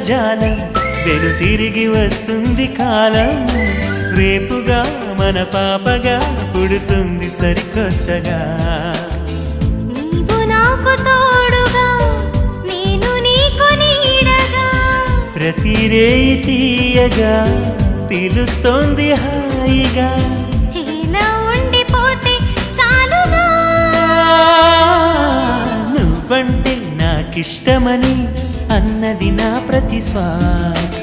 జాలం వెను తిరిగి వస్తుంది కాలం రేపుగా మన పాపగా పుడుతుంది సరికొత్తగా నీవు నాకు తోడుగా నేను నీకు నీడగా ప్రతి రేయి తీయగా పిలుస్తోంది హాయిగా ఇలా ఉండిపోతే చాలుగా నువ్వంటే నాకిష్టమని అన్నది నా ప్రతి శ్వాస